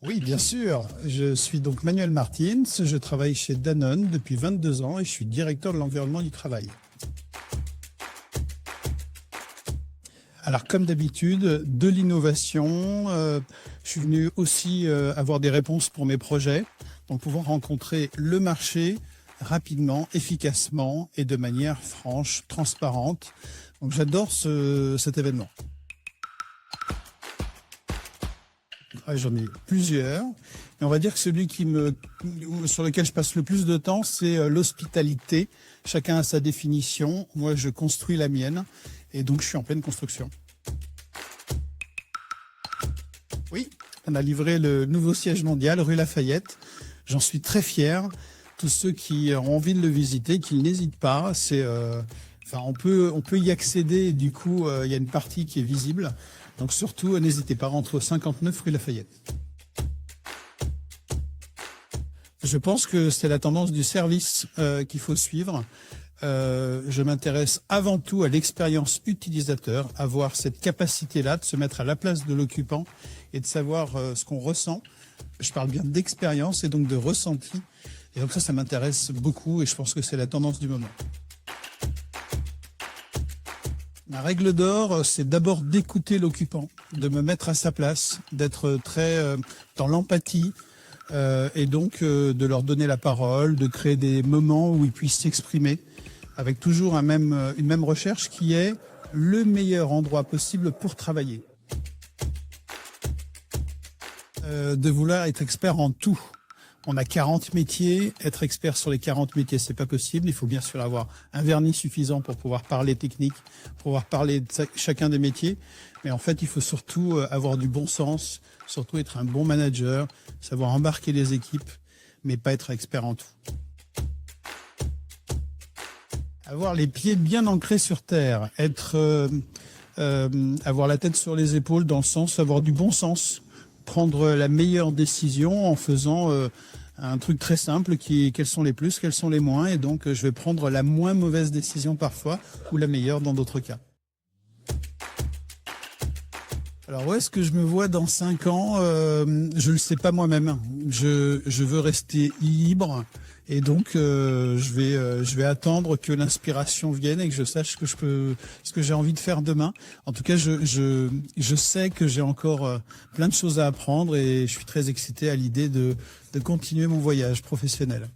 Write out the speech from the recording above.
Oui, bien sûr. Je suis donc Manuel Martins. Je travaille chez Danone depuis 22 ans et je suis directeur de l'environnement du travail. Alors, comme d'habitude, de l'innovation. Je suis venu aussi avoir des réponses pour mes projets. Donc, pouvoir rencontrer le marché rapidement, efficacement et de manière franche, transparente. Donc, j'adore cet événement. Ouais, j'en ai plusieurs. Et on va dire que celui sur lequel je passe le plus de temps, c'est l'hospitalité. Chacun a sa définition. Moi, je construis la mienne. Et donc, je suis en pleine construction. Oui, on a livré le nouveau siège mondial, rue Lafayette. J'en suis très fier. Tous ceux qui ont envie de le visiter, qu'ils n'hésitent pas. On peut y accéder. Et du coup, il y a une partie qui est visible. Donc surtout, n'hésitez pas, entre 59 rue Lafayette. Je pense que c'est la tendance du service qu'il faut suivre. Je m'intéresse avant tout à l'expérience utilisateur, avoir cette capacité-là de se mettre à la place de l'occupant et de savoir ce qu'on ressent. Je parle bien d'expérience et donc de ressenti. Et donc ça m'intéresse beaucoup et je pense que c'est la tendance du moment. Ma règle d'or, c'est d'abord d'écouter l'occupant, de me mettre à sa place, d'être très dans l'empathie et donc de leur donner la parole, de créer des moments où ils puissent s'exprimer avec toujours une même recherche qui est le meilleur endroit possible pour travailler. De vouloir être expert en tout. On a 40 métiers, être expert sur les 40 métiers, c'est pas possible. Il faut bien sûr avoir un vernis suffisant pour pouvoir parler technique, pour pouvoir parler de chacun des métiers. Mais en fait, il faut surtout avoir du bon sens, surtout être un bon manager, savoir embarquer les équipes, mais pas être expert en tout. Avoir les pieds bien ancrés sur terre, avoir la tête sur les épaules dans le sens, avoir du bon sens, prendre la meilleure décision en faisant un truc très simple quels sont les plus, quels sont les moins, et donc je vais prendre la moins mauvaise décision parfois ou la meilleure dans d'autres cas. Alors où est-ce que je me vois dans 5 ans Je le sais pas moi-même. Je veux rester libre et donc je vais attendre que l'inspiration vienne et que je sache ce que j'ai envie de faire demain. En tout cas, je sais que j'ai encore plein de choses à apprendre et je suis très excité à l'idée de continuer mon voyage professionnel.